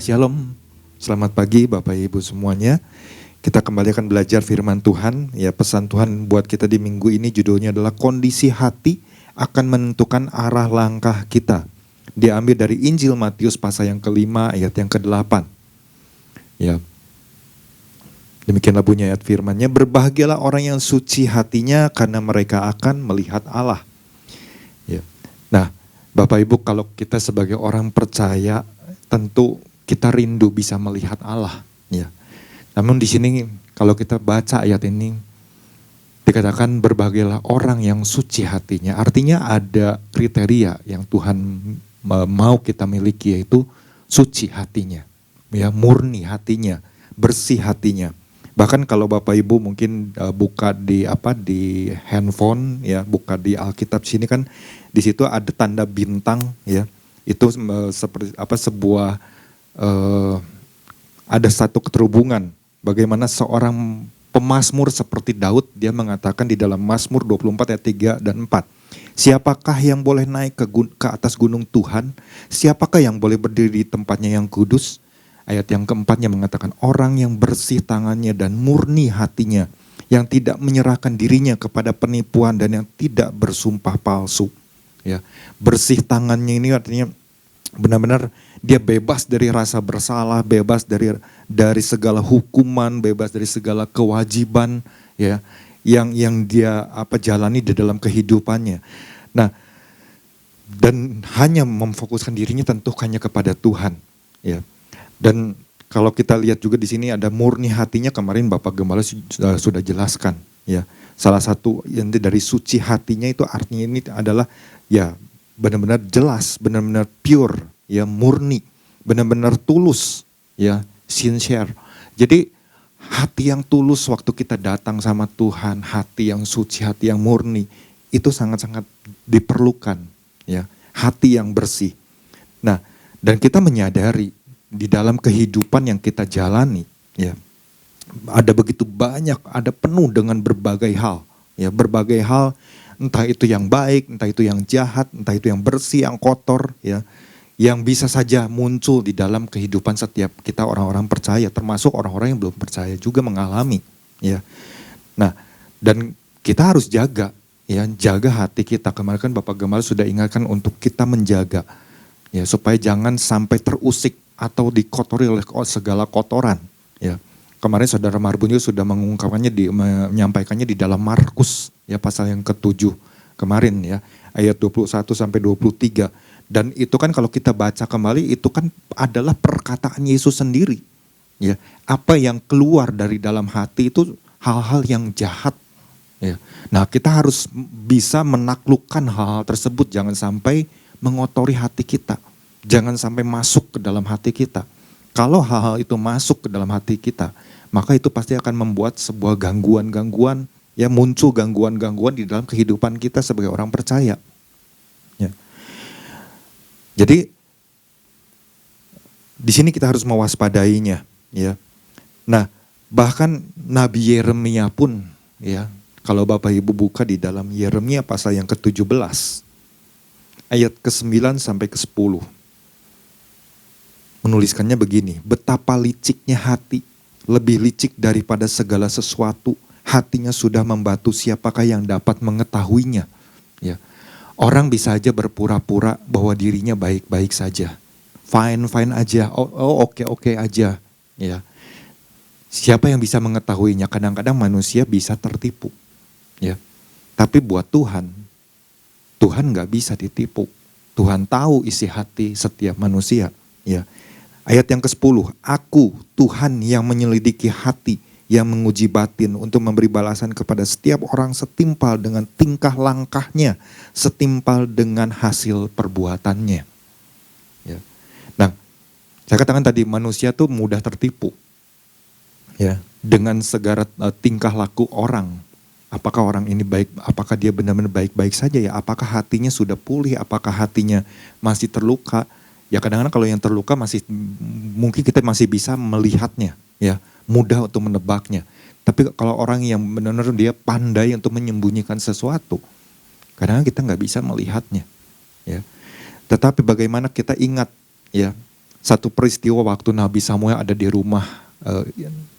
Ya, shalom. Selamat pagi Bapak Ibu semuanya. Kita kembali akan belajar firman Tuhan. Ya, pesan Tuhan buat kita di minggu ini judulnya adalah kondisi hati akan menentukan arah langkah kita. Diambil dari Injil Matius pasal yang ke-5 ayat yang ke-8. Ya. Demikianlah bunyi ayat firman-Nya, berbahagialah orang yang suci hatinya karena mereka akan melihat Allah. Ya. Nah, Bapak Ibu, kalau kita sebagai orang percaya, tentu kita rindu bisa melihat Allah, ya. Namun di sini kalau kita baca ayat ini dikatakan berbahagialah orang yang suci hatinya. Artinya ada kriteria yang Tuhan mau kita miliki, yaitu suci hatinya, ya, murni hatinya, bersih hatinya. Bahkan kalau Bapak Ibu mungkin buka di handphone, ya, buka di Alkitab sini kan di situ ada tanda bintang, ya. Itu seperti sebuah ada satu keterhubungan bagaimana seorang pemazmur seperti Daud, dia mengatakan di dalam Mazmur 24 ayat 3 dan 4. Siapakah yang boleh naik ke atas gunung Tuhan? Siapakah yang boleh berdiri di tempatnya yang kudus? Ayat yang keempatnya mengatakan orang yang bersih tangannya dan murni hatinya, yang tidak menyerahkan dirinya kepada penipuan dan yang tidak bersumpah palsu. Ya, bersih tangannya ini artinya benar-benar dia bebas dari rasa bersalah, bebas dari segala hukuman, bebas dari segala kewajiban, ya, yang dia jalani di dalam kehidupannya. Nah, dan hanya memfokuskan dirinya tentu hanya kepada Tuhan, ya. Dan kalau kita lihat juga di sini ada murni hatinya, kemarin Bapak Gembala sudah jelaskan, ya. Salah satu yang dari suci hatinya itu artinya ini adalah ya benar-benar jelas, benar-benar pure, ya, murni, benar-benar tulus, ya, sincere. Jadi hati yang tulus waktu kita datang sama Tuhan, hati yang suci, hati yang murni, itu sangat-sangat diperlukan, ya, hati yang bersih. Nah, dan kita menyadari di dalam kehidupan yang kita jalani, ya, ada begitu banyak, ada penuh dengan berbagai hal, ya, berbagai hal, entah itu yang baik, entah itu yang jahat, entah itu yang bersih, yang kotor, ya, yang bisa saja muncul di dalam kehidupan setiap kita orang-orang percaya, termasuk orang-orang yang belum percaya juga mengalami, ya. Nah, dan kita harus jaga, ya, jaga hati kita. Kemarin kan Bapak Gembala sudah ingatkan untuk kita menjaga, ya, supaya jangan sampai terusik atau dikotori oleh segala kotoran, ya. Kemarin Saudara Marbun juga sudah menyampaikannya di dalam Markus, ya, pasal yang ke-7 kemarin, ya, ayat 21 sampai 23. Dan itu kan kalau kita baca kembali itu kan adalah perkataan Yesus sendiri, ya. Apa yang keluar dari dalam hati itu hal-hal yang jahat, ya. Nah, kita harus bisa menaklukkan hal-hal tersebut, jangan sampai mengotori hati kita. Jangan sampai masuk ke dalam hati kita. Kalau hal-hal itu masuk ke dalam hati kita, maka itu pasti akan membuat sebuah gangguan-gangguan, ya, muncul gangguan-gangguan di dalam kehidupan kita sebagai orang percaya. Ya. Jadi di sini kita harus mewaspadainya, ya. Nah, bahkan Nabi Yeremia pun, ya, kalau Bapak Ibu buka di dalam Yeremia pasal yang ke-17, ayat ke-9 sampai ke-10. Menuliskannya begini, betapa liciknya hati, lebih licik daripada segala sesuatu, hatinya sudah membatu, siapakah yang dapat mengetahuinya, ya. Orang bisa aja berpura-pura bahwa dirinya baik-baik saja, fine-fine aja, oke aja, ya. Siapa yang bisa mengetahuinya? Kadang-kadang manusia bisa tertipu, ya. Tapi buat Tuhan gak bisa ditipu. Tuhan tahu isi hati setiap manusia, ya. Ayat yang ke-10, aku Tuhan yang menyelidiki hati, yang menguji batin untuk memberi balasan kepada setiap orang setimpal dengan tingkah langkahnya, setimpal dengan hasil perbuatannya. Ya. Nah, saya katakan tadi manusia tuh mudah tertipu, ya, dengan segala tingkah laku orang. Apakah orang ini baik, apakah dia benar-benar baik-baik saja, ya, apakah hatinya sudah pulih, apakah hatinya masih terluka. Ya, kadang-kadang kalau yang terluka mungkin kita masih bisa melihatnya, ya, mudah untuk menebaknya. Tapi kalau orang yang benar-benar dia pandai untuk menyembunyikan sesuatu, kadang-kadang kita nggak bisa melihatnya, ya. Tetapi bagaimana kita ingat, ya, satu peristiwa waktu Nabi Samuel ada di rumah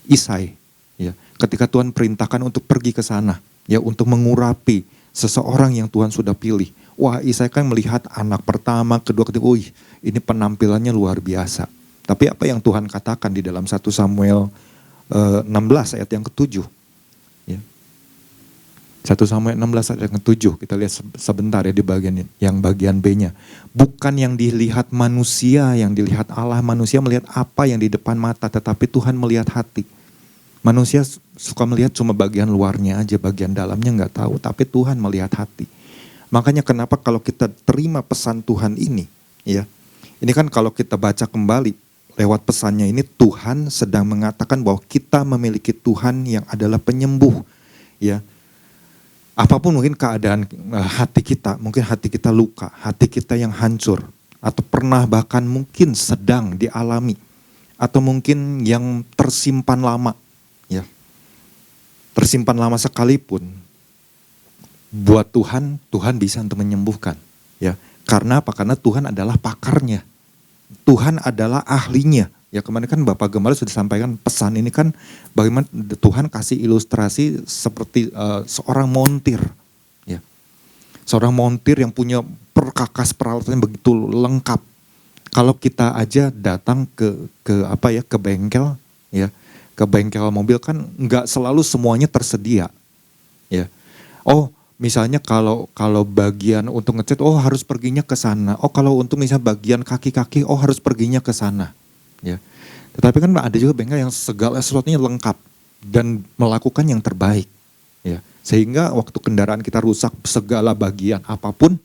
Isai, ya, ketika Tuhan perintahkan untuk pergi ke sana, ya, untuk mengurapi seseorang yang Tuhan sudah pilih. Wah, Isai kan melihat anak pertama, kedua, ketiga, ini penampilannya luar biasa. Tapi apa yang Tuhan katakan di dalam 1 Samuel 16 ayat yang ke-7. Ya. 1 Samuel 16 ayat yang ke-7, kita lihat sebentar ya di bagian B-nya. Bukan yang dilihat manusia, yang dilihat Allah. Manusia melihat apa yang di depan mata, tetapi Tuhan melihat hati. Manusia suka melihat cuma bagian luarnya aja, bagian dalamnya nggak tahu, tapi Tuhan melihat hati. Makanya kenapa kalau kita terima pesan Tuhan ini, ya, ini kan kalau kita baca kembali lewat pesannya ini, Tuhan sedang mengatakan bahwa kita memiliki Tuhan yang adalah penyembuh, ya. Apapun mungkin keadaan hati kita, mungkin hati kita luka, hati kita yang hancur, atau pernah bahkan mungkin sedang dialami, atau mungkin yang tersimpan lama, ya, tersimpan lama sekalipun. Buat Tuhan, Tuhan bisa untuk menyembuhkan, ya. Karena apa? Karena Tuhan adalah pakarnya. Tuhan adalah ahlinya. Ya, kemarin kan Bapak Gembala sudah sampaikan pesan ini kan bagaimana Tuhan kasih ilustrasi seperti seorang montir, ya. Seorang montir yang punya perkakas peralatan begitu lengkap. Kalau kita aja datang ke bengkel, ya, ke bengkel mobil kan nggak selalu semuanya tersedia, ya. Oh, misalnya kalau bagian untuk ngecat, oh harus perginya ke sana. Oh, kalau untuk misalnya bagian kaki-kaki, oh harus perginya ke sana, ya. Tetapi kan ada juga bengkel yang segala sesuatunya lengkap dan melakukan yang terbaik, ya. Sehingga waktu kendaraan kita rusak, segala bagian apapun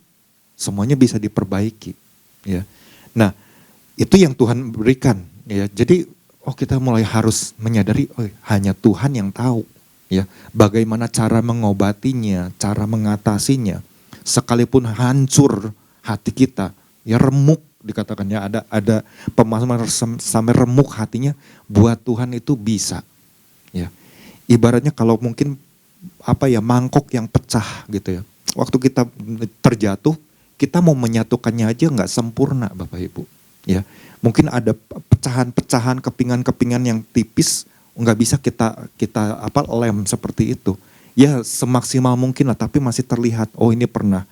semuanya bisa diperbaiki, ya. Nah, itu yang Tuhan berikan, ya. Jadi kita mulai harus menyadari, hanya Tuhan yang tahu, ya, bagaimana cara mengobatinya, cara mengatasinya. Sekalipun hancur hati kita, ya remuk dikatakannya, ada pemahaman sampai remuk hatinya, buat Tuhan itu bisa, ya. Ibaratnya kalau mungkin mangkok yang pecah gitu, ya. Waktu kita terjatuh, kita mau menyatukannya aja nggak sempurna, Bapak Ibu, ya. Mungkin ada pecahan-pecahan, kepingan-kepingan yang tipis, nggak bisa kita lem seperti itu. Ya semaksimal mungkin lah, tapi masih terlihat, ini pernah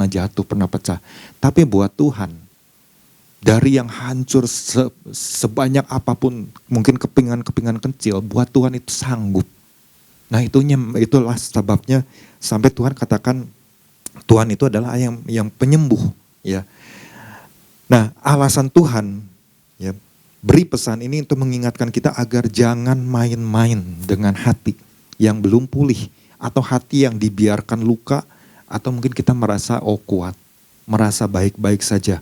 jatuh, pernah pecah. Tapi buat Tuhan, dari yang hancur sebanyak apapun, mungkin kepingan-kepingan kecil, buat Tuhan itu sanggup. Nah itulah sebabnya sampai Tuhan katakan, Tuhan itu adalah yang penyembuh, ya. Nah, alasan Tuhan, ya, beri pesan ini untuk mengingatkan kita agar jangan main-main dengan hati yang belum pulih, atau hati yang dibiarkan luka, atau mungkin kita merasa kuat, merasa baik-baik saja.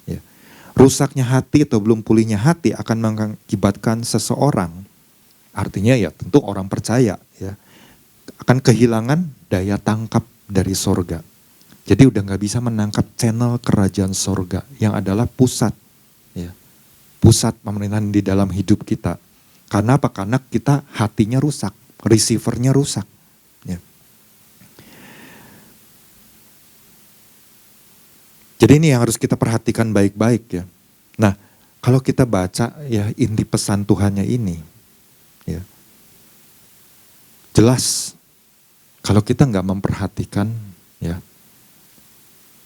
Ya. Rusaknya hati atau belum pulihnya hati akan mengakibatkan seseorang, artinya ya tentu orang percaya, ya, akan kehilangan daya tangkap dari sorga. Jadi udah gak bisa menangkap channel kerajaan sorga yang adalah pusat, ya, pusat pemerintahan di dalam hidup kita. Karena apa? Karena kita hatinya rusak, receivernya rusak, ya. Jadi ini yang harus kita perhatikan baik-baik, ya. Nah, kalau kita baca ya inti pesan Tuhannya ini, ya, jelas kalau kita nggak memperhatikan, ya,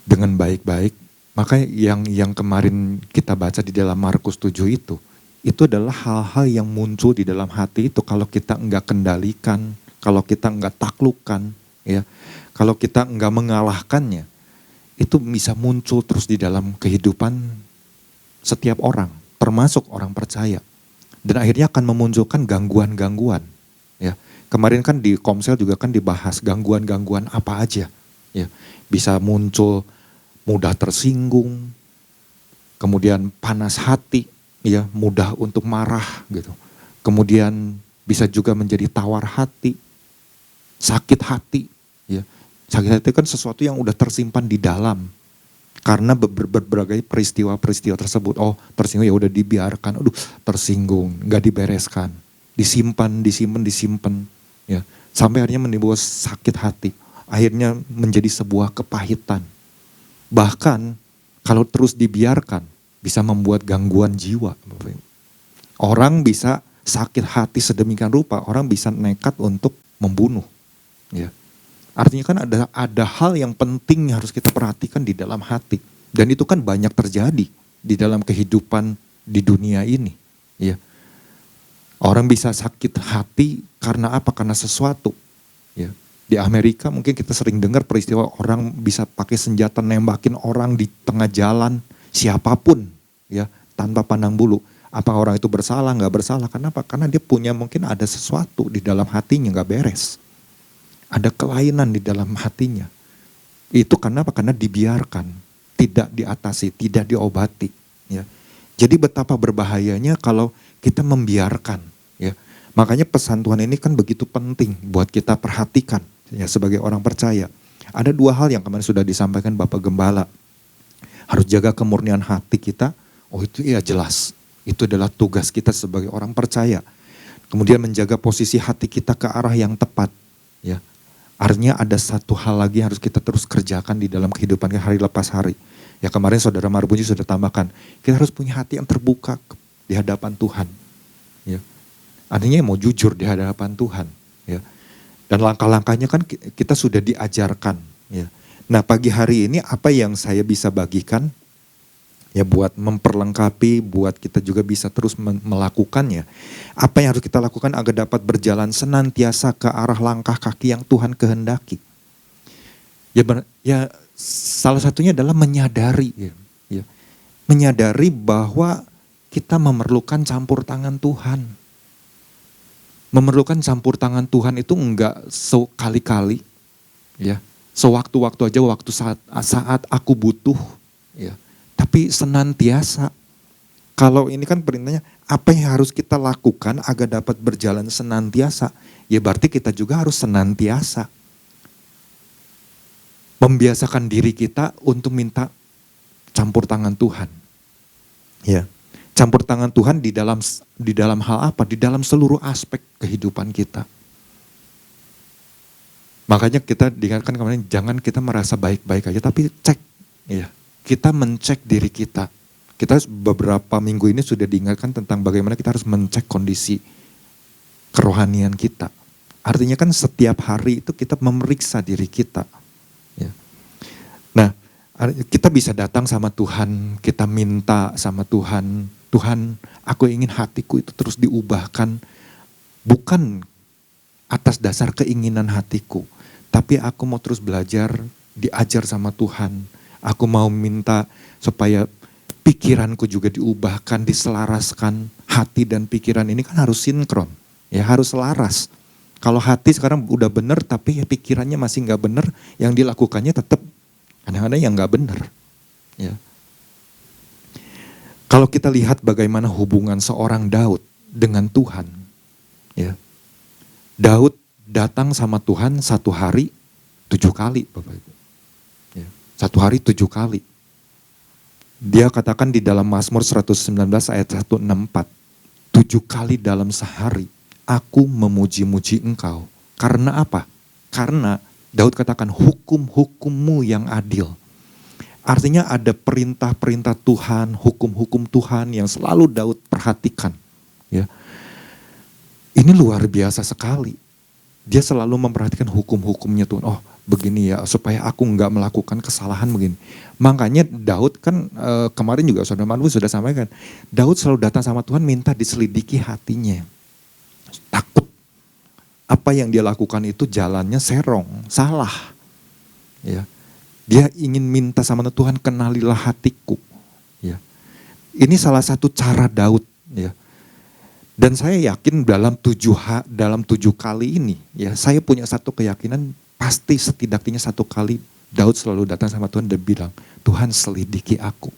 dengan baik-baik, maka yang kemarin kita baca di dalam Markus 7 itu adalah hal-hal yang muncul di dalam hati itu kalau kita enggak kendalikan, kalau kita enggak taklukkan, ya, kalau kita enggak mengalahkannya, itu bisa muncul terus di dalam kehidupan setiap orang, termasuk orang percaya. Dan akhirnya akan memunculkan gangguan-gangguan, ya. Kemarin kan di Komsel juga kan dibahas gangguan-gangguan apa aja, ya. Bisa muncul mudah tersinggung, kemudian panas hati, ya, mudah untuk marah gitu. Kemudian bisa juga menjadi tawar hati, sakit hati, ya. Sakit hati kan sesuatu yang udah tersimpan di dalam karena berbagai peristiwa-peristiwa tersebut. Tersinggung, ya udah dibiarkan, tersinggung, nggak dibereskan, disimpan, ya, sampai akhirnya menimbulkan sakit hati, akhirnya menjadi sebuah kepahitan. Bahkan kalau terus dibiarkan, bisa membuat gangguan jiwa. Orang bisa sakit hati sedemikian rupa, orang bisa nekat untuk membunuh. Ya. Artinya kan ada hal yang penting yang harus kita perhatikan di dalam hati. Dan itu kan banyak terjadi di dalam kehidupan di dunia ini. Ya. Orang bisa sakit hati karena apa? Karena sesuatu. Ya. Di Amerika mungkin kita sering dengar peristiwa orang bisa pakai senjata nembakin orang di tengah jalan, siapapun, ya, tanpa pandang bulu. Apa orang itu bersalah, nggak bersalah? Kenapa? Karena dia punya mungkin ada sesuatu di dalam hatinya nggak beres. Ada kelainan di dalam hatinya. Itu kenapa? Karena dibiarkan, tidak diatasi, tidak diobati. Ya. Jadi betapa berbahayanya kalau kita membiarkan. Ya. Makanya pesan Tuhan ini kan begitu penting buat kita perhatikan ya, sebagai orang percaya. Ada dua hal yang kemarin sudah disampaikan Bapak Gembala. Harus jaga kemurnian hati kita. Oh itu ya jelas. Itu adalah tugas kita sebagai orang percaya. Kemudian menjaga posisi hati kita ke arah yang tepat. Ya. Artinya ada satu hal lagi yang harus kita terus kerjakan di dalam kehidupan hari lepas hari. Ya kemarin Saudara Marbunyi sudah tambahkan, kita harus punya hati yang terbuka di hadapan Tuhan. Ya. Artinya mau jujur di hadapan Tuhan. Ya. Dan langkah-langkahnya kan kita sudah diajarkan. Ya. Nah pagi hari ini apa yang saya bisa bagikan? Ya buat memperlengkapi, buat kita juga bisa terus melakukannya. Apa yang harus kita lakukan agar dapat berjalan senantiasa ke arah langkah kaki yang Tuhan kehendaki. Ya salah satunya adalah menyadari. Ya. Menyadari bahwa kita memerlukan campur tangan Tuhan. Memerlukan campur tangan Tuhan itu enggak sekali-kali. Ya. Sewaktu-waktu aja, waktu saat aku butuh. Ya. Tapi senantiasa. Kalau ini kan perintahnya, apa yang harus kita lakukan agar dapat berjalan senantiasa? Ya berarti kita juga harus senantiasa. Membiasakan diri kita untuk minta campur tangan Tuhan. Ya, campur tangan Tuhan di dalam hal apa? Di dalam seluruh aspek kehidupan kita. Makanya kita diingatkan kemarin, jangan kita merasa baik-baik aja, tapi cek. Ya. Kita mencek diri kita. Kita beberapa minggu ini sudah diingatkan tentang bagaimana kita harus mencek kondisi kerohanian kita. Artinya kan setiap hari itu kita memeriksa diri kita. Ya. Nah, kita bisa datang sama Tuhan, kita minta sama Tuhan, Tuhan aku ingin hatiku itu terus diubahkan. Bukan atas dasar keinginan hatiku, tapi aku mau terus belajar, diajar sama Tuhan. Aku mau minta supaya pikiranku juga diubahkan, diselaraskan. Hati dan pikiran ini kan harus sinkron, ya harus selaras. Kalau hati sekarang udah benar tapi ya pikirannya masih nggak benar, yang dilakukannya tetap kadang-kadang yang nggak benar. Ya. Kalau kita lihat bagaimana hubungan seorang Daud dengan Tuhan, ya Daud datang sama Tuhan satu hari 7 kali, Bapak Ibu. 1 hari 7 kali. Dia katakan di dalam Mazmur 119 ayat 164. 7 kali dalam sehari aku memuji-muji engkau. Karena apa? Karena Daud katakan hukum-hukummu yang adil. Artinya ada perintah-perintah Tuhan, hukum-hukum Tuhan yang selalu Daud perhatikan. Ya. Ini luar biasa sekali. Dia selalu memperhatikan hukum-hukumnya Tuhan. Oh begini ya, supaya aku nggak melakukan kesalahan begini. Makanya Daud kan kemarin juga Saudara Manu sudah sampaikan. Daud selalu datang sama Tuhan minta diselidiki hatinya. Takut apa yang dia lakukan itu jalannya serong, salah. Ya. Dia ingin minta sama Tuhan, kenalilah hatiku. Ya. Ini salah satu cara Daud. Ya. Dan saya yakin dalam 7 kali ini, ya saya punya satu keyakinan pasti setidaknya 1 kali Daud selalu datang sama Tuhan dan bilang, Tuhan selidiki aku.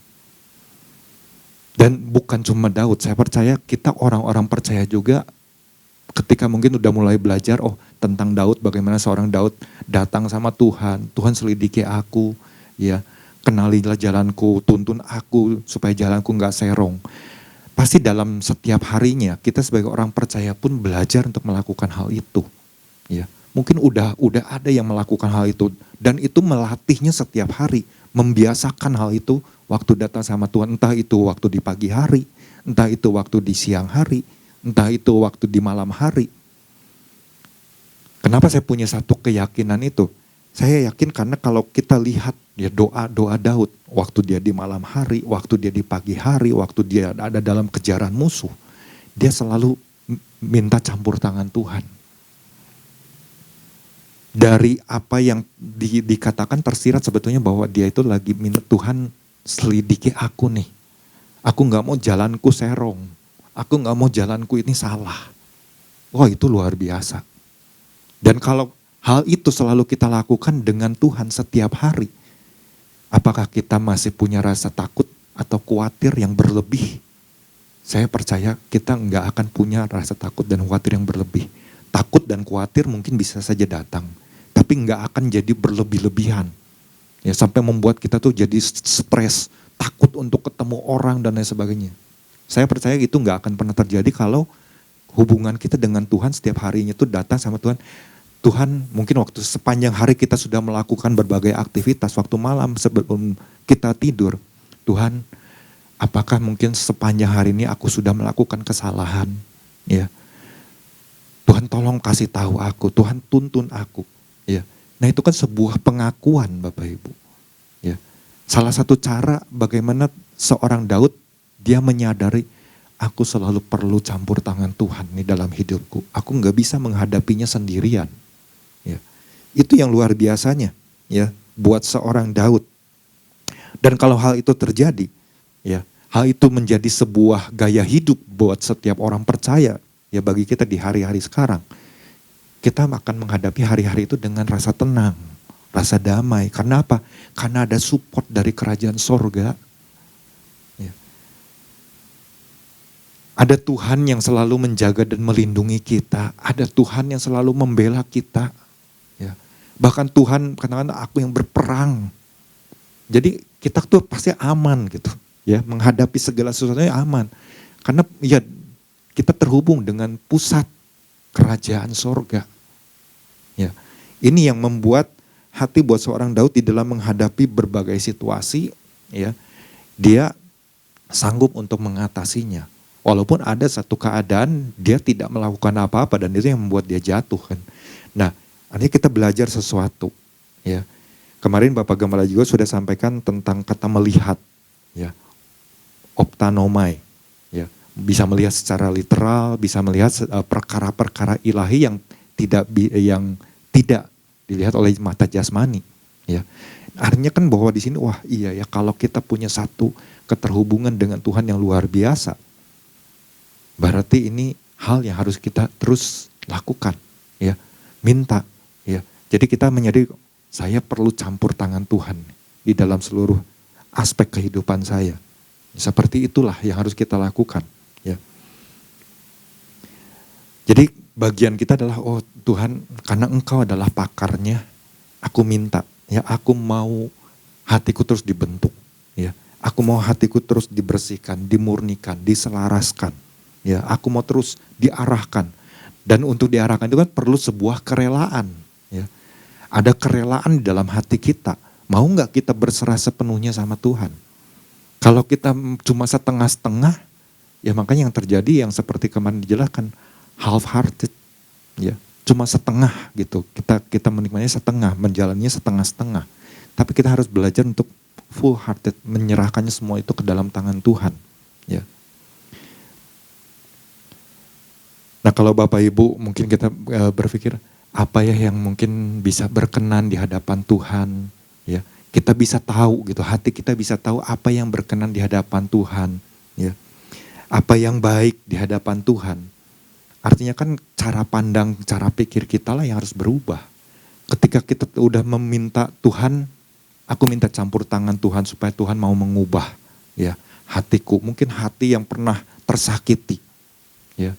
Dan bukan cuma Daud, saya percaya kita orang-orang percaya juga ketika mungkin udah mulai belajar tentang Daud, bagaimana seorang Daud datang sama Tuhan, Tuhan selidiki aku, ya kenalilah jalanku, tuntun aku supaya jalanku nggak serong. Pasti dalam setiap harinya kita sebagai orang percaya pun belajar untuk melakukan hal itu. Ya, mungkin udah ada yang melakukan hal itu dan itu melatihnya setiap hari, membiasakan hal itu waktu datang sama Tuhan, entah itu waktu di pagi hari, entah itu waktu di siang hari, entah itu waktu di malam hari. Kenapa saya punya satu keyakinan itu? Saya yakin karena kalau kita lihat ya doa Daud, waktu dia di malam hari, waktu dia di pagi hari, waktu dia ada dalam kejaran musuh, dia selalu minta campur tangan Tuhan. Dari apa yang dikatakan tersirat sebetulnya bahwa dia itu lagi minta Tuhan selidiki aku nih. Aku gak mau jalanku serong. Aku gak mau jalanku ini salah. Wah, itu luar biasa. Dan kalau hal itu selalu kita lakukan dengan Tuhan setiap hari, apakah kita masih punya rasa takut atau khawatir yang berlebih? Saya percaya kita nggak akan punya rasa takut dan khawatir yang berlebih. Takut dan khawatir mungkin bisa saja datang, tapi nggak akan jadi berlebih-lebihan. Ya, sampai membuat kita tuh jadi stres, takut untuk ketemu orang dan lain sebagainya. Saya percaya itu nggak akan pernah terjadi kalau hubungan kita dengan Tuhan setiap harinya itu datang sama Tuhan. Tuhan mungkin waktu sepanjang hari kita sudah melakukan berbagai aktivitas, waktu malam sebelum kita tidur, Tuhan, apakah mungkin sepanjang hari ini aku sudah melakukan kesalahan? Ya, Tuhan tolong kasih tahu aku, Tuhan tuntun aku. Ya, nah itu kan sebuah pengakuan Bapak Ibu. Ya, salah satu cara bagaimana seorang Daud dia menyadari aku selalu perlu campur tangan Tuhan di dalam hidupku. Aku nggak bisa menghadapinya sendirian. Ya, itu yang luar biasanya, ya, buat seorang Daud. Dan kalau hal itu terjadi, ya, hal itu menjadi sebuah gaya hidup buat setiap orang percaya. Ya, bagi kita di hari-hari sekarang, kita akan menghadapi hari-hari itu dengan rasa tenang, rasa damai. Karena apa? Karena ada support dari kerajaan sorga. Ada Tuhan yang selalu menjaga dan melindungi kita. Ada Tuhan yang selalu membela kita. Ya. Bahkan Tuhan katakan aku yang berperang. Jadi kita tuh pasti aman gitu. Ya, menghadapi segala sesuatunya aman. Karena ya kita terhubung dengan pusat kerajaan sorga. Ya. Ini yang membuat hati buat seorang Daud di dalam menghadapi berbagai situasi. Ya, dia sanggup untuk mengatasinya. Walaupun ada satu keadaan dia tidak melakukan apa-apa dan itu yang membuat dia jatuh kan. Nah, artinya kita belajar sesuatu. Ya, kemarin Bapak Gembala juga sudah sampaikan tentang kata melihat. Ya, optanomai. Ya, bisa melihat secara literal, bisa melihat perkara-perkara ilahi yang tidak dilihat oleh mata jasmani. Ya, artinya kan bahwa di sini wah iya ya kalau kita punya satu keterhubungan dengan Tuhan yang luar biasa. Berarti ini hal yang harus kita terus lakukan, ya, minta, ya. Jadi kita menyadari saya perlu campur tangan Tuhan di dalam seluruh aspek kehidupan saya. Seperti itulah yang harus kita lakukan, ya. Jadi bagian kita adalah oh Tuhan, karena Engkau adalah pakarnya, aku minta, ya, aku mau hatiku terus dibentuk, ya. Aku mau hatiku terus dibersihkan, dimurnikan, diselaraskan. Ya, aku mau terus diarahkan. Dan untuk diarahkan itu kan perlu sebuah kerelaan. Ya. Ada kerelaan di dalam hati kita. Mau gak kita berserah sepenuhnya sama Tuhan? Kalau kita cuma setengah-setengah, ya makanya yang terjadi yang seperti kemarin dijelaskan, half-hearted. Ya, cuma setengah gitu. Kita menikmatinya setengah, menjalannya setengah-setengah. Tapi kita harus belajar untuk full-hearted, menyerahkannya semua itu ke dalam tangan Tuhan. Ya. Nah kalau Bapak Ibu mungkin kita berpikir apa ya yang mungkin bisa berkenan di hadapan Tuhan, ya kita bisa tahu gitu, hati kita bisa tahu apa yang berkenan di hadapan Tuhan, ya apa yang baik di hadapan Tuhan. Artinya kan cara pandang, cara pikir kita lah yang harus berubah. Ketika kita udah meminta Tuhan, aku minta campur tangan Tuhan supaya Tuhan mau mengubah, ya hatiku, mungkin hati yang pernah tersakiti, ya.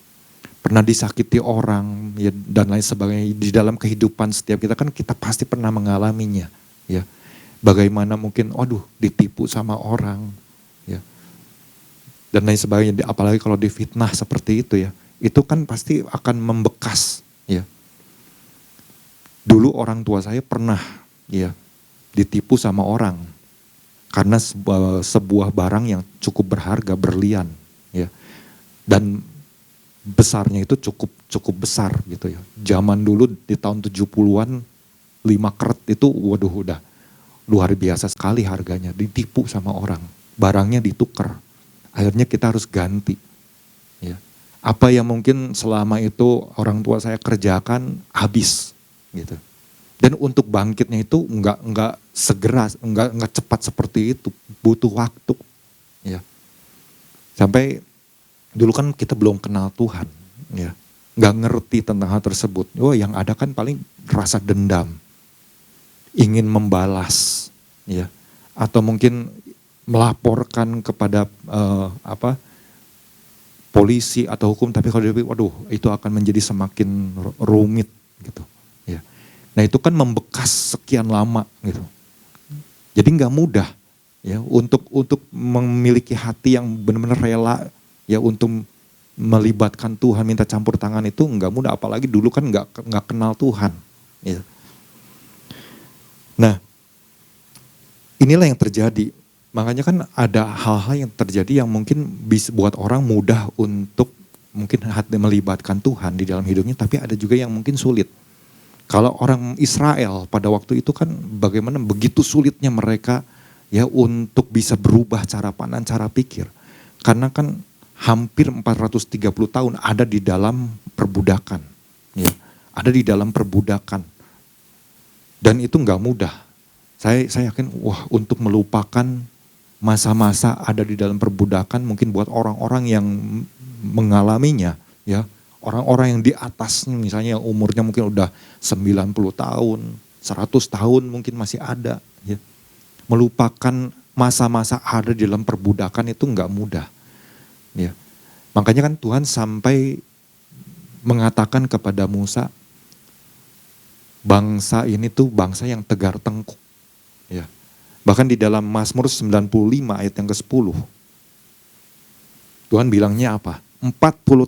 Pernah disakiti orang ya, dan lain sebagainya di dalam kehidupan setiap kita kan kita pasti pernah mengalaminya, ya. Bagaimana mungkin ditipu sama orang, ya. Dan lain sebagainya, apalagi kalau difitnah seperti itu ya. Itu kan pasti akan membekas, ya. Dulu orang tua saya pernah ya ditipu sama orang. karena sebuah barang yang cukup berharga, berlian, ya. Dan besarnya itu cukup besar gitu ya. Zaman dulu di tahun 70-an 5 karat itu waduh udah luar biasa sekali harganya, ditipu sama orang. Barangnya ditukar. Akhirnya kita harus ganti. Ya. Apa yang mungkin selama itu orang tua saya kerjakan habis gitu. Dan untuk bangkitnya itu enggak segera, enggak cepat seperti itu, butuh waktu. Ya. Sampai dulu kan kita belum kenal Tuhan, ya. Enggak ngerti tentang hal tersebut. Oh, yang ada kan paling rasa dendam, ingin membalas, ya. Atau mungkin melaporkan kepada polisi atau hukum, tapi kalau dia, waduh, itu akan menjadi semakin rumit gitu. Ya. Nah itu kan membekas sekian lama gitu. Jadi nggak mudah ya untuk memiliki hati yang benar-benar rela ya untuk melibatkan Tuhan, minta campur tangan itu nggak mudah, apalagi dulu kan nggak kenal Tuhan. Ya. Nah inilah yang terjadi. Makanya kan ada hal-hal yang terjadi yang mungkin bisa buat orang mudah untuk mungkin hati melibatkan Tuhan di dalam hidupnya, tapi ada juga yang mungkin sulit. Kalau orang Israel pada waktu itu kan bagaimana begitu sulitnya mereka ya untuk bisa berubah cara pandang, cara pikir. Karena kan hampir 430 tahun ada di dalam perbudakan. Ya, ada di dalam perbudakan. Dan itu nggak mudah. Saya yakin wah untuk melupakan masa-masa ada di dalam perbudakan mungkin buat orang-orang yang mengalaminya ya. Orang-orang yang di atasnya misalnya yang umurnya mungkin udah 90 tahun, 100 tahun mungkin masih ada. Ya. Melupakan masa-masa ada di dalam perbudakan itu nggak mudah. Ya. Makanya kan Tuhan sampai mengatakan kepada Musa, bangsa ini tuh bangsa yang tegar tengkuk. Ya. Bahkan di dalam Mazmur 95 ayat yang ke-10, Tuhan bilangnya apa? 40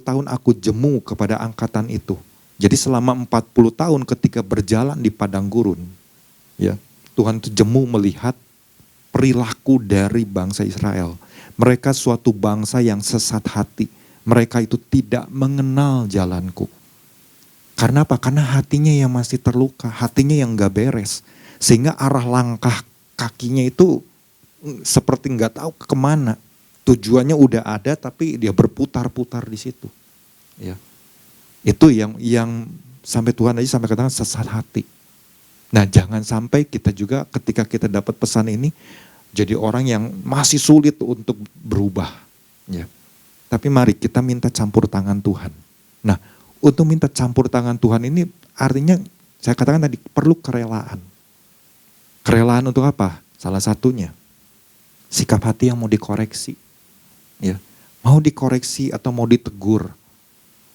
tahun aku jemu kepada angkatan itu. Jadi selama 40 tahun ketika berjalan di padang gurun, ya, Tuhan itu jemu melihat perilaku dari bangsa Israel. Mereka suatu bangsa yang sesat hati. Mereka itu tidak mengenal jalanku. Karena apa? Karena hatinya yang masih terluka, hatinya yang gak beres. Sehingga arah langkah kakinya itu seperti gak tahu kemana. Tujuannya udah ada tapi dia berputar-putar di situ. Ya. Itu yang sampai Tuhan aja sampai katakan sesat hati. Nah jangan sampai kita juga ketika kita dapat pesan ini jadi orang yang masih sulit untuk berubah. Ya. Tapi mari kita minta campur tangan Tuhan. Nah untuk minta campur tangan Tuhan ini artinya saya katakan tadi perlu kerelaan. Kerelaan untuk apa? Salah satunya sikap hati yang mau dikoreksi. Ya, mau dikoreksi atau mau ditegur.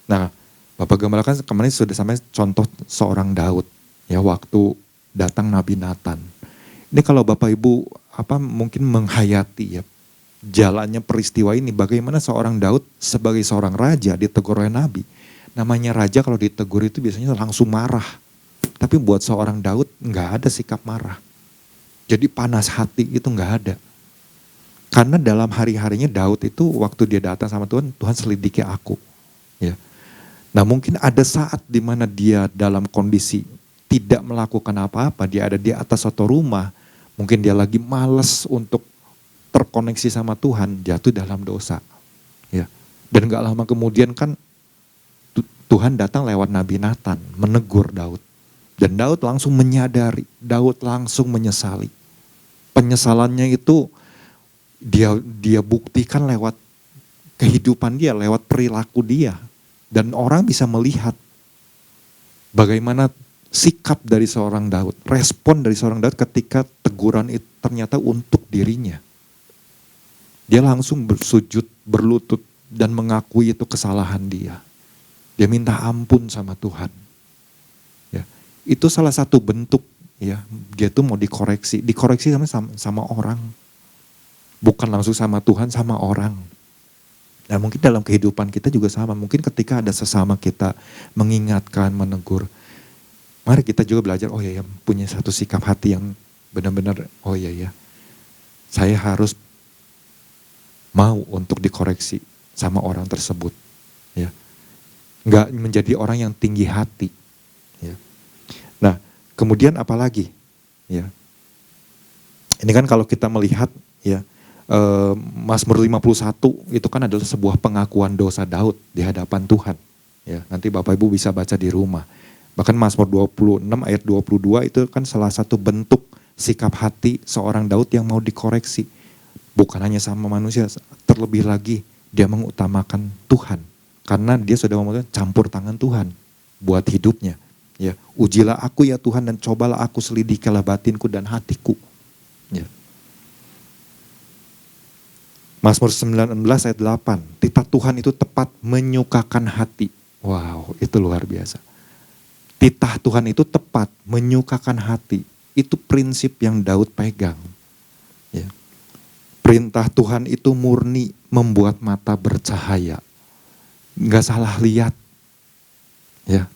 Nah, Bapak Gembala kan kemarin sudah sampai contoh seorang Daud, ya waktu datang Nabi Nathan. Ini kalau Bapak Ibu mungkin menghayati ya jalannya peristiwa ini, bagaimana seorang Daud sebagai seorang raja ditegur oleh Nabi. Namanya raja kalau ditegur itu biasanya langsung marah. Tapi buat seorang Daud nggak ada sikap marah. Jadi panas hati itu nggak ada. Karena dalam hari-harinya Daud itu waktu dia datang sama Tuhan, Tuhan selidiki aku. Ya. Nah mungkin ada saat di mana dia dalam kondisi tidak melakukan apa-apa, dia ada di atas suatu rumah, mungkin dia lagi malas untuk terkoneksi sama Tuhan, jatuh dalam dosa. Ya. Dan gak lama kemudian kan Tuhan datang lewat Nabi Nathan, menegur Daud. Dan Daud langsung menyadari, Daud langsung menyesali. Penyesalannya itu dia buktikan lewat kehidupan dia, lewat perilaku dia. Dan orang bisa melihat bagaimana sikap dari seorang Daud, respon dari seorang Daud ketika teguran itu ternyata untuk dirinya. Dia langsung bersujud, berlutut dan mengakui itu kesalahan dia. Dia minta ampun sama Tuhan. Ya, itu salah satu bentuk ya, dia tuh mau dikoreksi sama orang. Bukan langsung sama Tuhan, sama orang. Nah mungkin dalam kehidupan kita juga sama. Mungkin ketika ada sesama kita mengingatkan, menegur. Mari kita juga belajar, oh ya, punya satu sikap hati yang benar-benar, oh ya. saya harus mau untuk dikoreksi sama orang tersebut. Ya. Nggak menjadi orang yang tinggi hati. Ya. Nah, kemudian apalagi? Ya. Ini kan kalau kita melihat ya, Mazmur 51 itu kan adalah sebuah pengakuan dosa Daud di hadapan Tuhan. Ya, nanti Bapak Ibu bisa baca di rumah. Bahkan Mazmur 26 ayat 22 itu kan salah satu bentuk sikap hati seorang Daud yang mau dikoreksi. Bukan hanya sama manusia, terlebih lagi dia mengutamakan Tuhan. Karena dia sudah memutuskan campur tangan Tuhan buat hidupnya. Ya, ujilah aku ya Tuhan dan cobalah aku selidikilah batinku dan hatiku. Ya. Mazmur 19 ayat 8, titah Tuhan itu tepat menyukakan hati. Wow, itu luar biasa. Titah Tuhan itu tepat menyukakan hati. Itu prinsip yang Daud pegang. Ya. Perintah Tuhan itu murni, membuat mata bercahaya. Nggak salah lihat. Ya.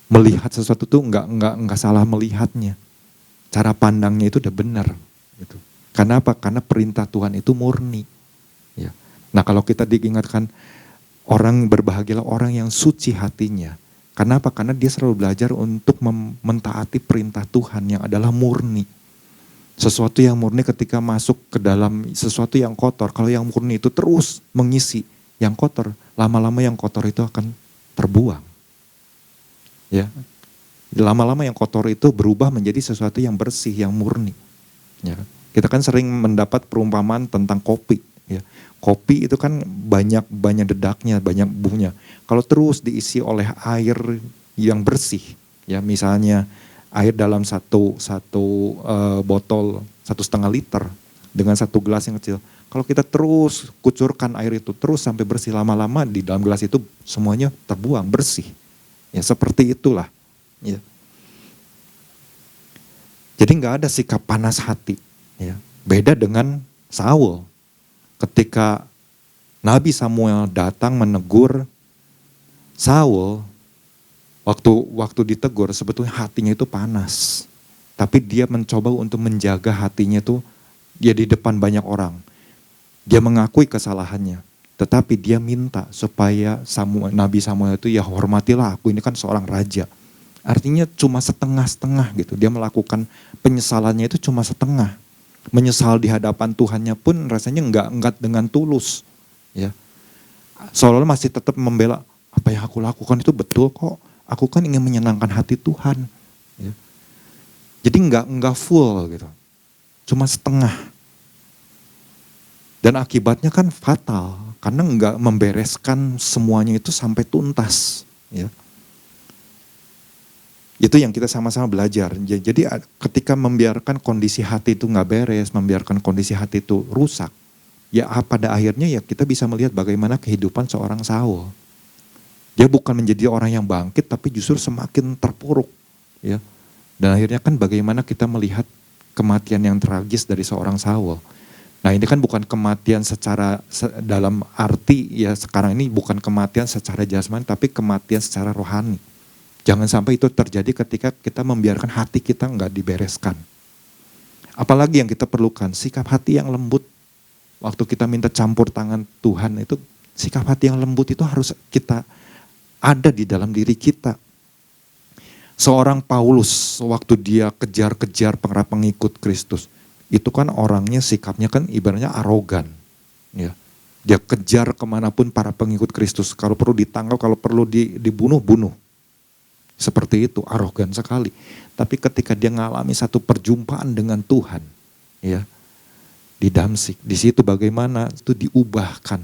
Melihat sesuatu tuh nggak salah melihatnya. Cara pandangnya itu udah benar. Gitu. Karena apa? Karena perintah Tuhan itu murni. Ya. Nah kalau kita diingatkan, orang berbahagialah orang yang suci hatinya. Kenapa? Karena dia selalu belajar untuk mentaati perintah Tuhan yang adalah murni. Sesuatu yang murni ketika masuk ke dalam sesuatu yang kotor, kalau yang murni itu terus mengisi yang kotor, lama-lama yang kotor itu akan terbuang. Ya, lama-lama yang kotor itu berubah menjadi sesuatu yang bersih, yang murni. Ya, kita kan sering mendapat perumpamaan tentang kopi. Ya, kopi itu kan banyak dedaknya, banyak bumbunya. Kalau terus diisi oleh air yang bersih, ya misalnya air dalam satu botol 1,5 liter dengan 1 gelas yang kecil. Kalau kita terus kucurkan air itu terus sampai bersih, lama-lama di dalam gelas itu semuanya terbuang bersih. Ya seperti itulah. Ya. Jadi nggak ada sikap panas hati. Ya. Beda dengan Saul. Ketika Nabi Samuel datang menegur Saul, waktu ditegur sebetulnya hatinya itu panas. Tapi dia mencoba untuk menjaga hatinya itu, dia di depan banyak orang. Dia mengakui kesalahannya. Tetapi dia minta supaya Nabi Samuel itu ya hormatilah aku, ini kan seorang raja. Artinya cuma setengah-setengah gitu. Dia melakukan penyesalannya itu cuma setengah. Menyesal di hadapan Tuhannya pun rasanya enggak dengan tulus. Ya. Seolah-olah masih tetap membela, apa yang aku lakukan itu betul kok. Aku kan ingin menyenangkan hati Tuhan. Ya. Jadi enggak full gitu. Cuma setengah. Dan akibatnya kan fatal. Karena enggak membereskan semuanya itu sampai tuntas. Ya. Itu yang kita sama-sama belajar. Jadi ketika membiarkan kondisi hati itu nggak beres, membiarkan kondisi hati itu rusak, ya pada akhirnya ya kita bisa melihat bagaimana kehidupan seorang Saul. Dia bukan menjadi orang yang bangkit, tapi justru semakin terpuruk. Ya. Dan akhirnya kan bagaimana kita melihat kematian yang tragis dari seorang Saul. Nah ini kan bukan kematian secara dalam arti ya sekarang ini bukan kematian secara jasmani, tapi kematian secara rohani. Jangan sampai itu terjadi ketika kita membiarkan hati kita nggak dibereskan. Apalagi yang kita perlukan, sikap hati yang lembut. Waktu kita minta campur tangan Tuhan itu, sikap hati yang lembut itu harus kita ada di dalam diri kita. Seorang Paulus, waktu dia kejar-kejar para pengikut Kristus, itu kan orangnya sikapnya kan ibaratnya arogan. Ya. Dia kejar kemanapun para pengikut Kristus, kalau perlu ditangkap, kalau perlu dibunuh, bunuh. Seperti itu, arogan sekali. Tapi ketika dia mengalami satu perjumpaan dengan Tuhan, ya, di Damsik, di situ bagaimana itu diubahkan.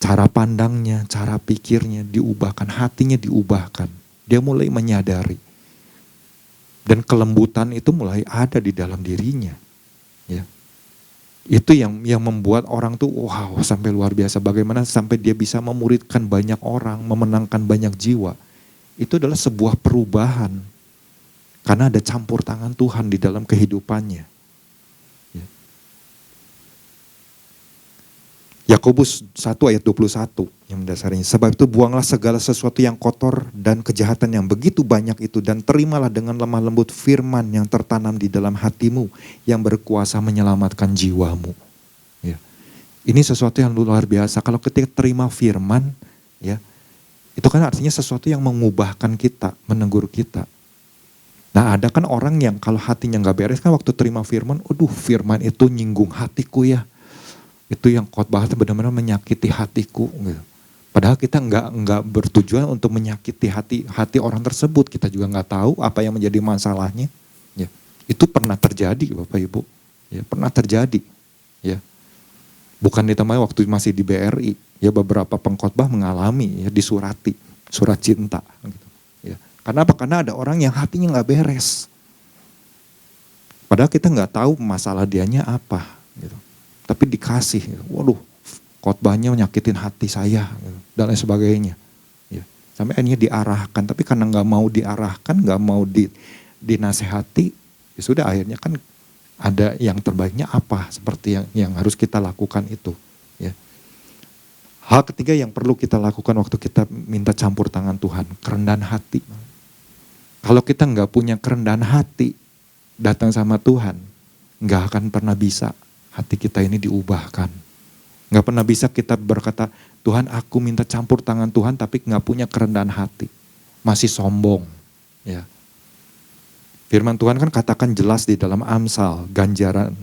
Cara pandangnya, cara pikirnya diubahkan, hatinya diubahkan. Dia mulai menyadari. Dan kelembutan itu mulai ada di dalam dirinya. Ya. Itu yang membuat orang tuh wow sampai luar biasa. Bagaimana sampai dia bisa memuridkan banyak orang, memenangkan banyak jiwa. Itu adalah sebuah perubahan. Karena ada campur tangan Tuhan di dalam kehidupannya. Ya. Yakobus 1 ayat 21 yang mendasarinya. Sebab itu buanglah segala sesuatu yang kotor dan kejahatan yang begitu banyak itu, dan terimalah dengan lemah lembut firman yang tertanam di dalam hatimu yang berkuasa menyelamatkan jiwamu. Ya. Ini sesuatu yang luar biasa. Kalau ketika terima firman, ya, itu kan artinya sesuatu yang mengubahkan kita, menegur kita. Nah, ada kan orang yang kalau hatinya nggak beres kan waktu terima firman, aduh firman itu nyinggung hatiku ya. Itu yang khotbah benar-benar menyakiti hatiku gitu. Padahal kita nggak bertujuan untuk menyakiti hati orang tersebut. Kita juga nggak tahu apa yang menjadi masalahnya. Ya, itu pernah terjadi Bapak Ibu. Ya, pernah terjadi. Ya, bukan ditemui waktu masih di BRI. Ya, beberapa pengkhotbah mengalami ya disurati surat cinta. Gitu. Ya, karena apa? Karena ada orang yang hatinya nggak beres. Padahal kita nggak tahu masalah dianya apa. Gitu. Tapi dikasih, waduh khotbahnya menyakitin hati saya gitu, dan lain sebagainya. Ya. Sampai akhirnya diarahkan, tapi karena nggak mau diarahkan, nggak mau dinasehati, ya sudah akhirnya kan ada yang terbaiknya apa seperti yang harus kita lakukan itu. Ya. Hal ketiga yang perlu kita lakukan waktu kita minta campur tangan Tuhan, kerendahan hati. Kalau kita nggak punya kerendahan hati, datang sama Tuhan, nggak akan pernah bisa hati kita ini diubahkan. Gak pernah bisa kita berkata, Tuhan aku minta campur tangan Tuhan tapi gak punya kerendahan hati. Masih sombong. Ya. Firman Tuhan kan katakan jelas di dalam Amsal, ganjaran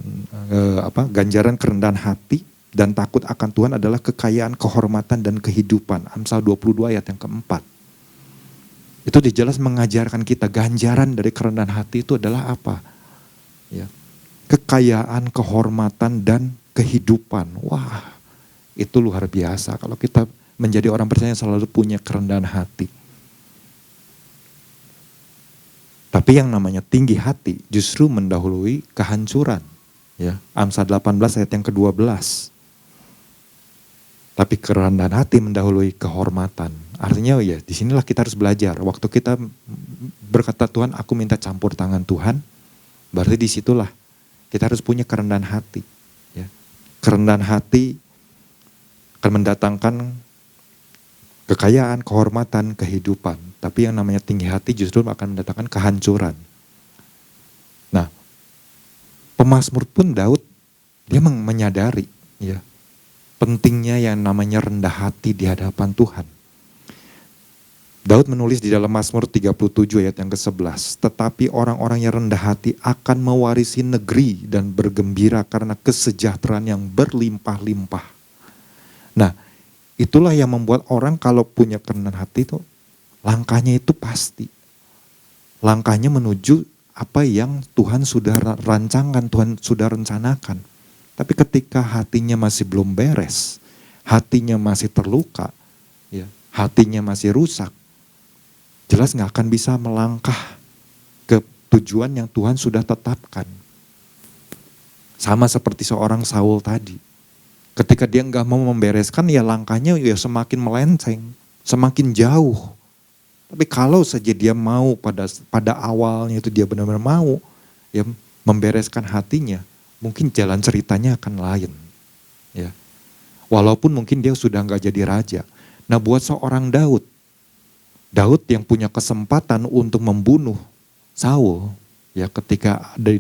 kerendahan hati dan takut akan Tuhan adalah kekayaan, kehormatan dan kehidupan. Amsal 22 ayat yang keempat. Itu dijelas mengajarkan kita ganjaran dari kerendahan hati itu adalah apa? Ya. Kekayaan, kehormatan, dan kehidupan. Wah, itu luar biasa. Kalau kita menjadi orang percaya selalu punya kerendahan hati. Tapi yang namanya tinggi hati justru mendahului kehancuran. Ya, Amsal 18 ayat yang ke-12. Tapi kerendahan hati mendahului kehormatan. Artinya ya disinilah kita harus belajar. Waktu kita berkata Tuhan aku minta campur tangan Tuhan, berarti disitulah kita harus punya kerendahan hati. Ya. Kerendahan hati akan mendatangkan kekayaan, kehormatan, kehidupan. Tapi yang namanya tinggi hati justru akan mendatangkan kehancuran. Nah, pemazmur pun Daud, dia menyadari ya, pentingnya yang namanya rendah hati di hadapan Tuhan. Daud menulis di dalam Mazmur 37 ayat yang ke-11, tetapi orang-orang yang rendah hati akan mewarisi negeri dan bergembira karena kesejahteraan yang berlimpah-limpah. Nah, itulah yang membuat orang kalau punya kerendahan hati itu, langkahnya itu pasti. Langkahnya menuju apa yang Tuhan sudah rancangkan, Tuhan sudah rencanakan. Tapi ketika hatinya masih belum beres, hatinya masih terluka, ya, hatinya masih rusak, jelas gak akan bisa melangkah ke tujuan yang Tuhan sudah tetapkan. Sama seperti seorang Saul tadi. Ketika dia gak mau membereskan, ya langkahnya ya semakin melenceng, semakin jauh. Tapi kalau saja dia mau pada awalnya itu dia benar-benar mau ya membereskan hatinya, mungkin jalan ceritanya akan lain. Ya. Walaupun mungkin dia sudah gak jadi raja. Nah buat seorang Daud yang punya kesempatan untuk membunuh Saul, ya ketika ada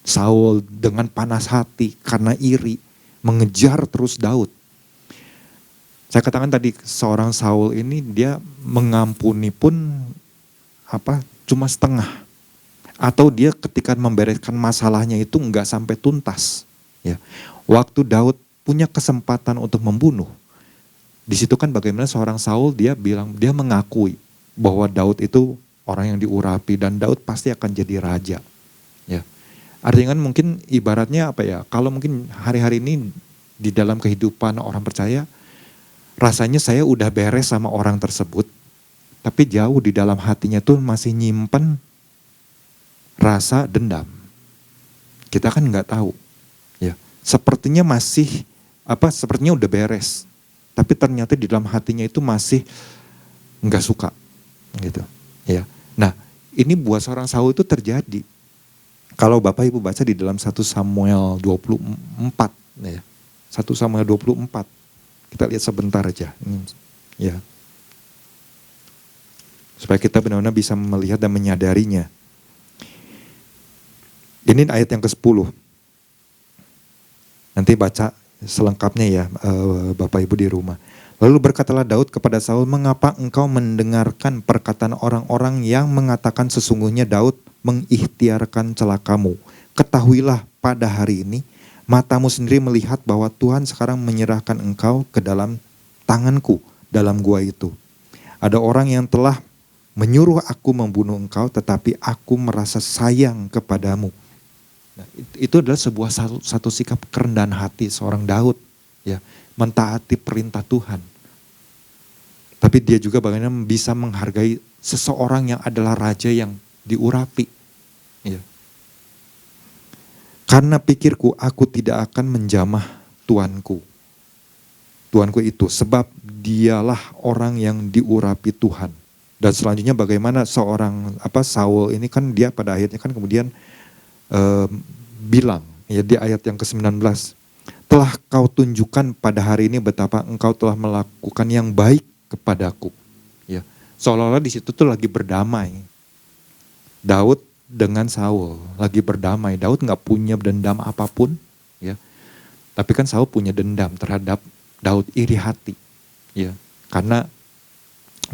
Saul dengan panas hati karena iri mengejar terus Daud. Saya katakan tadi seorang Saul ini dia mengampuni pun cuma setengah, atau dia ketika membereskan masalahnya itu enggak sampai tuntas. Ya, waktu Daud punya kesempatan untuk membunuh. Di situ kan bagaimana seorang Saul dia mengakui bahwa Daud itu orang yang diurapi dan Daud pasti akan jadi raja. Ya. Artinya kan mungkin ibaratnya kalau mungkin hari-hari ini di dalam kehidupan orang percaya, rasanya saya udah beres sama orang tersebut, tapi jauh di dalam hatinya tuh masih nyimpen rasa dendam. Kita kan nggak tahu. Ya. Sepertinya sepertinya udah beres. Tapi ternyata di dalam hatinya itu masih nggak suka, gitu. Ya, nah ini buat seorang Saul itu terjadi. Kalau Bapak Ibu baca di dalam 1 Samuel 24, ya, 1 1 Samuel 24. Kita lihat sebentar aja. Ya. Supaya kita benar-benar bisa melihat dan menyadarinya. Ini ayat yang ke-10. Nanti baca selengkapnya ya Bapak Ibu di rumah. Lalu berkatalah Daud kepada Saul, mengapa engkau mendengarkan perkataan orang-orang yang mengatakan sesungguhnya Daud mengikhtiarkan celakamu. Ketahuilah pada hari ini matamu sendiri melihat bahwa Tuhan sekarang menyerahkan engkau ke dalam tanganku dalam gua itu. Ada orang yang telah menyuruh aku membunuh engkau, tetapi aku merasa sayang kepadamu. Nah, itu adalah sebuah satu sikap kerendahan hati seorang Daud, ya, mentaati perintah Tuhan. Tapi dia juga bagaimana bisa menghargai seseorang yang adalah raja yang diurapi. Ya. Karena pikirku aku tidak akan menjamah Tuanku. Tuanku itu sebab dialah orang yang diurapi Tuhan. Dan selanjutnya bagaimana seorang Saul ini kan dia pada akhirnya kan kemudian bilang ya di ayat yang ke-19, telah kau tunjukkan pada hari ini betapa engkau telah melakukan yang baik kepadaku. Ya, seolah-olah di situ tuh lagi berdamai. Daud dengan Saul lagi berdamai. Daud nggak punya dendam apapun, ya. Tapi kan Saul punya dendam terhadap Daud, iri hati, ya. Karena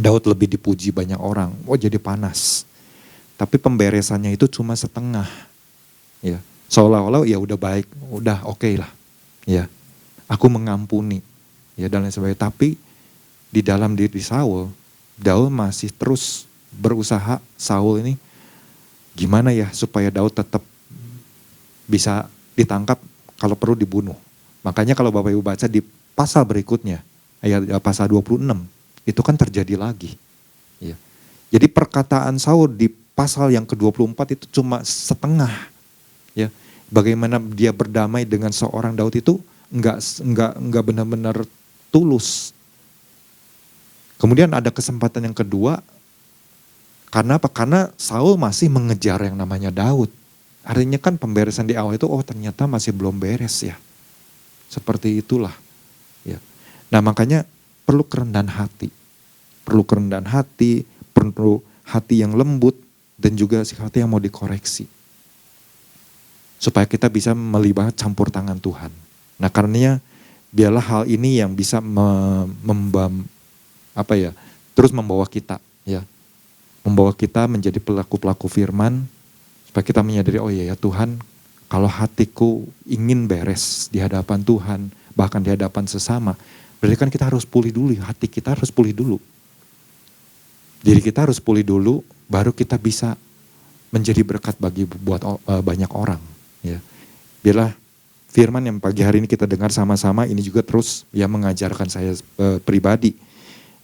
Daud lebih dipuji banyak orang, jadi panas. Tapi pemberesannya itu cuma setengah, ya. Seolah-olah ya udah baik, udah oke lah, ya. Aku mengampuni, ya dan lain sebagainya. Tapi di dalam diri Saul, Daud masih terus berusaha. Saul ini gimana ya supaya Daud tetap bisa ditangkap, kalau perlu dibunuh. Makanya kalau Bapak Ibu baca di pasal berikutnya, ayat pasal 26, itu kan terjadi lagi. Ya. Jadi perkataan Saul di pasal yang ke-24 itu cuma setengah. Ya. Bagaimana dia berdamai dengan seorang Daud itu enggak benar-benar tulus. Kemudian ada kesempatan yang kedua. Karena apa? Karena Saul masih mengejar yang namanya Daud. Artinya kan pemberesan di awal itu, ternyata masih belum beres ya. Seperti itulah. Ya. Nah makanya perlu kerendahan hati. Perlu kerendahan hati, perlu hati yang lembut, dan juga hati yang mau dikoreksi. Supaya kita bisa melibat campur tangan Tuhan. Nah karenanya biarlah hal ini yang bisa terus membawa kita, ya. Membawa kita menjadi pelaku-pelaku firman, supaya kita menyadari, oh iya ya Tuhan, kalau hatiku ingin beres di hadapan Tuhan, bahkan di hadapan sesama, berarti kan kita harus pulih dulu, hati kita harus pulih dulu. Diri kita harus pulih dulu, baru kita bisa menjadi berkat buat banyak orang. Ya. Biarlah firman yang pagi hari ini kita dengar sama-sama, ini juga terus yang mengajarkan saya pribadi,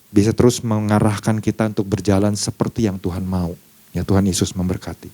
bisa terus mengarahkan kita untuk berjalan seperti yang Tuhan mau. Ya, Tuhan Yesus memberkati.